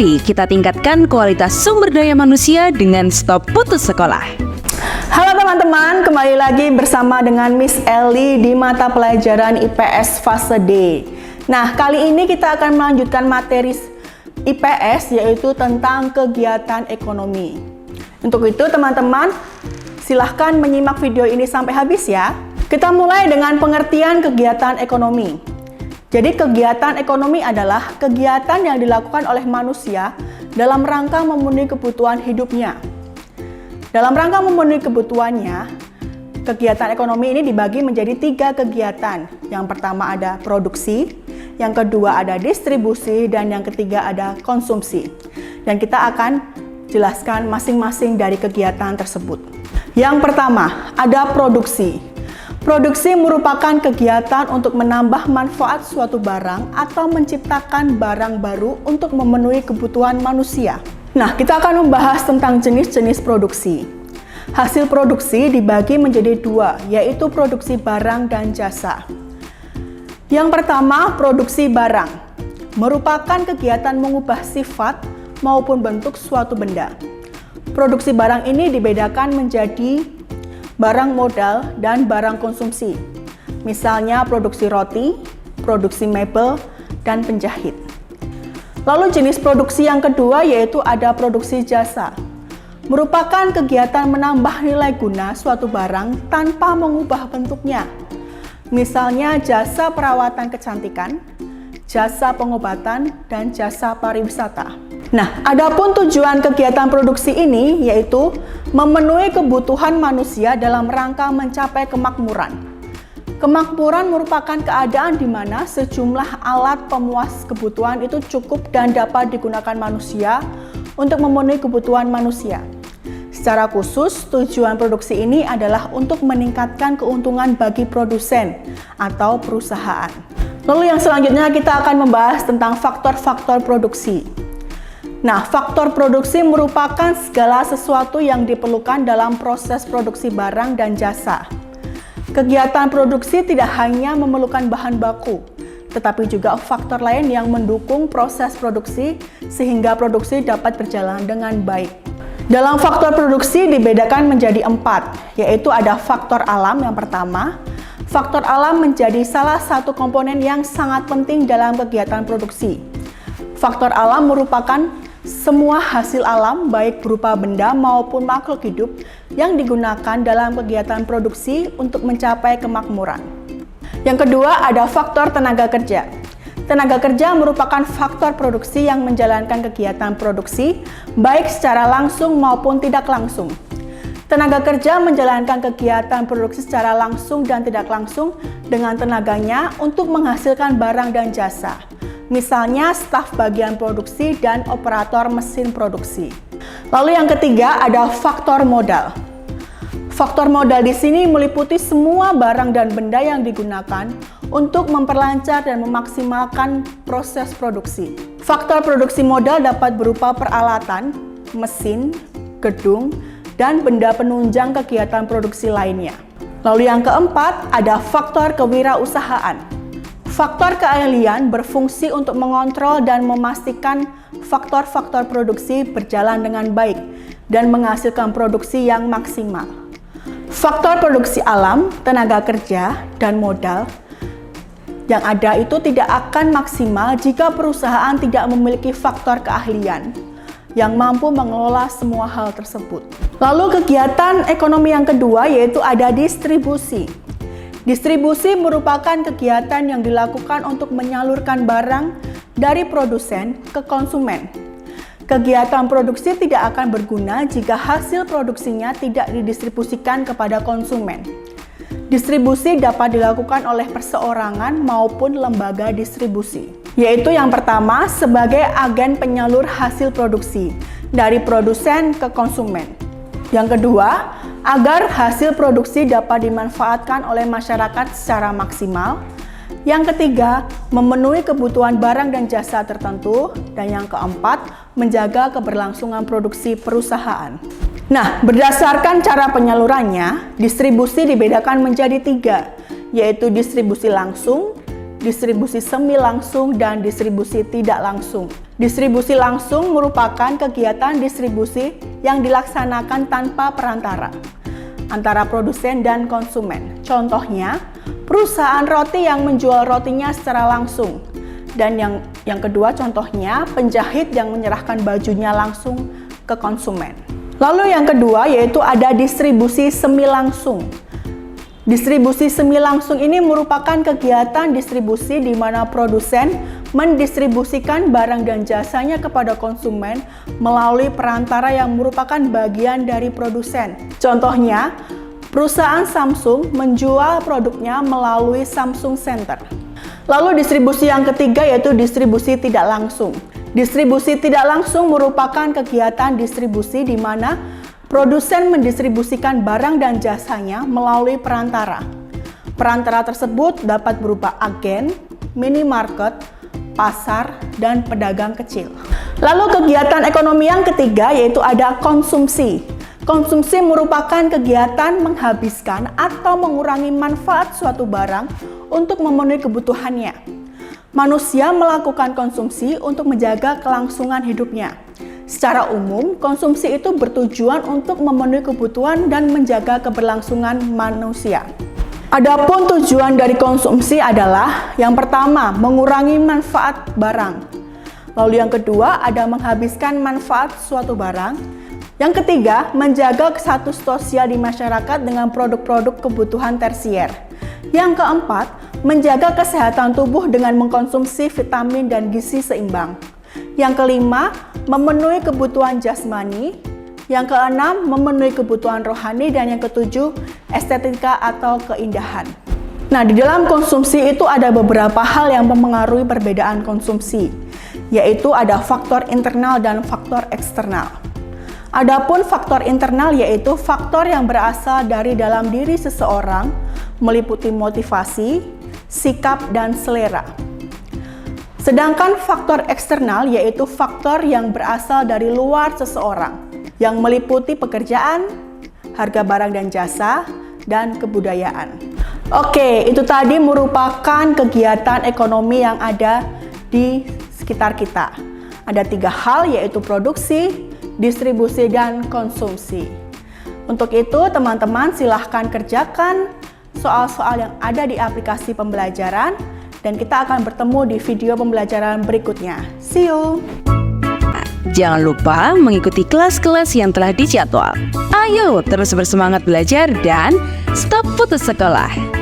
Mari kita tingkatkan kualitas sumber daya manusia dengan stop putus sekolah. Halo teman-teman, kembali lagi bersama dengan Miss Ellie di mata pelajaran IPS fase D. Nah, kali ini kita akan melanjutkan materi IPS yaitu tentang kegiatan ekonomi. Untuk itu teman-teman, silahkan menyimak video ini sampai habis ya. Kita mulai dengan pengertian kegiatan ekonomi. Jadi kegiatan ekonomi adalah kegiatan yang dilakukan oleh manusia dalam rangka memenuhi kebutuhan hidupnya. Dalam rangka memenuhi kebutuhannya, kegiatan ekonomi ini dibagi menjadi 3 kegiatan. Yang pertama ada produksi, yang kedua ada distribusi, dan yang ketiga ada konsumsi. Dan kita akan jelaskan masing-masing dari kegiatan tersebut. Yang pertama ada produksi. Produksi merupakan kegiatan untuk menambah manfaat suatu barang atau menciptakan barang baru untuk memenuhi kebutuhan manusia. Nah, kita akan membahas tentang jenis-jenis produksi. Hasil produksi dibagi menjadi 2, yaitu produksi barang dan jasa. Yang pertama, produksi barang. Merupakan kegiatan mengubah sifat maupun bentuk suatu benda. Produksi barang ini dibedakan menjadi barang modal dan barang konsumsi. Misalnya produksi roti, produksi mebel, dan penjahit. Lalu jenis produksi yang kedua yaitu ada produksi jasa. Merupakan kegiatan menambah nilai guna suatu barang tanpa mengubah bentuknya. Misalnya jasa perawatan kecantikan, jasa pengobatan, dan jasa pariwisata. Nah, adapun tujuan kegiatan produksi ini yaitu memenuhi kebutuhan manusia dalam rangka mencapai kemakmuran. Kemakmuran merupakan keadaan di mana sejumlah alat pemuas kebutuhan itu cukup dan dapat digunakan manusia untuk memenuhi kebutuhan manusia. Secara khusus, tujuan produksi ini adalah untuk meningkatkan keuntungan bagi produsen atau perusahaan. Lalu yang selanjutnya kita akan membahas tentang faktor-faktor produksi. Nah, faktor produksi merupakan segala sesuatu yang diperlukan dalam proses produksi barang dan jasa. Kegiatan produksi tidak hanya memerlukan bahan baku, tetapi juga faktor lain yang mendukung proses produksi sehingga produksi dapat berjalan dengan baik. Dalam faktor produksi dibedakan menjadi 4, yaitu ada faktor alam yang pertama. Faktor alam menjadi salah satu komponen yang sangat penting dalam kegiatan produksi. Faktor alam merupakan semua hasil alam baik berupa benda maupun makhluk hidup yang digunakan dalam kegiatan produksi untuk mencapai kemakmuran. Yang kedua ada faktor tenaga kerja. Tenaga kerja merupakan faktor produksi yang menjalankan kegiatan produksi baik secara langsung maupun tidak langsung. Tenaga kerja menjalankan kegiatan produksi secara langsung dan tidak langsung dengan tenaganya untuk menghasilkan barang dan jasa. Misalnya staf bagian produksi dan operator mesin produksi. Lalu yang ketiga ada faktor modal. Faktor modal di sini meliputi semua barang dan benda yang digunakan untuk memperlancar dan memaksimalkan proses produksi. Faktor produksi modal dapat berupa peralatan, mesin, gedung, dan benda penunjang kegiatan produksi lainnya. Lalu yang keempat ada faktor kewirausahaan. Faktor keahlian berfungsi untuk mengontrol dan memastikan faktor-faktor produksi berjalan dengan baik dan menghasilkan produksi yang maksimal. Faktor produksi alam, tenaga kerja, dan modal yang ada itu tidak akan maksimal jika perusahaan tidak memiliki faktor keahlian yang mampu mengelola semua hal tersebut. Lalu kegiatan ekonomi yang kedua yaitu ada distribusi. Distribusi merupakan kegiatan yang dilakukan untuk menyalurkan barang dari produsen ke konsumen. Kegiatan produksi tidak akan berguna jika hasil produksinya tidak didistribusikan kepada konsumen. Distribusi dapat dilakukan oleh perseorangan maupun lembaga distribusi, yaitu yang pertama sebagai agen penyalur hasil produksi dari produsen ke konsumen. Yang kedua, agar hasil produksi dapat dimanfaatkan oleh masyarakat secara maksimal. Yang ketiga, memenuhi kebutuhan barang dan jasa tertentu. Dan yang keempat, menjaga keberlangsungan produksi perusahaan. Nah, berdasarkan cara penyalurannya, distribusi dibedakan menjadi 3, yaitu distribusi langsung, distribusi semi langsung, dan distribusi tidak langsung. Distribusi langsung merupakan kegiatan distribusi yang dilaksanakan tanpa perantara antara produsen dan konsumen. Contohnya, perusahaan roti yang menjual rotinya secara langsung. Dan yang kedua contohnya, penjahit yang menyerahkan bajunya langsung ke konsumen. Lalu yang kedua yaitu ada distribusi semi langsung. Distribusi semi langsung ini merupakan kegiatan distribusi di mana produsen mendistribusikan barang dan jasanya kepada konsumen melalui perantara yang merupakan bagian dari produsen. Contohnya, perusahaan Samsung menjual produknya melalui Samsung Center. Lalu distribusi yang ketiga yaitu distribusi tidak langsung. Distribusi tidak langsung merupakan kegiatan distribusi di mana produsen mendistribusikan barang dan jasanya melalui perantara. Perantara tersebut dapat berupa agen, minimarket, pasar, dan pedagang kecil. Lalu kegiatan ekonomi yang ketiga yaitu ada konsumsi. Konsumsi merupakan kegiatan menghabiskan atau mengurangi manfaat suatu barang untuk memenuhi kebutuhannya. Manusia melakukan konsumsi untuk menjaga kelangsungan hidupnya. Secara umum, konsumsi itu bertujuan untuk memenuhi kebutuhan dan menjaga keberlangsungan manusia. Adapun tujuan dari konsumsi adalah yang pertama, mengurangi manfaat barang. Lalu yang kedua, ada menghabiskan manfaat suatu barang. Yang ketiga, menjaga status sosial di masyarakat dengan produk-produk kebutuhan tersier. Yang keempat, menjaga kesehatan tubuh dengan mengkonsumsi vitamin dan gizi seimbang. Yang kelima, memenuhi kebutuhan jasmani. Yang keenam, memenuhi kebutuhan rohani. Dan yang ketujuh, estetika atau keindahan. Nah, di dalam konsumsi itu ada beberapa hal yang mempengaruhi perbedaan konsumsi, yaitu ada faktor internal dan faktor eksternal. Adapun faktor internal yaitu faktor yang berasal dari dalam diri seseorang, meliputi motivasi, sikap, dan selera. Sedangkan faktor eksternal yaitu faktor yang berasal dari luar seseorang, yang meliputi pekerjaan, harga barang dan jasa, dan kebudayaan. Oke, itu tadi merupakan kegiatan ekonomi yang ada di sekitar kita. Ada 3 hal yaitu produksi, distribusi, dan konsumsi. Untuk itu, teman-teman silahkan kerjakan soal-soal yang ada di aplikasi pembelajaran dan kita akan bertemu di video pembelajaran berikutnya. See you! Jangan lupa mengikuti kelas-kelas yang telah dijadwal. Ayo terus bersemangat belajar dan stop putus sekolah.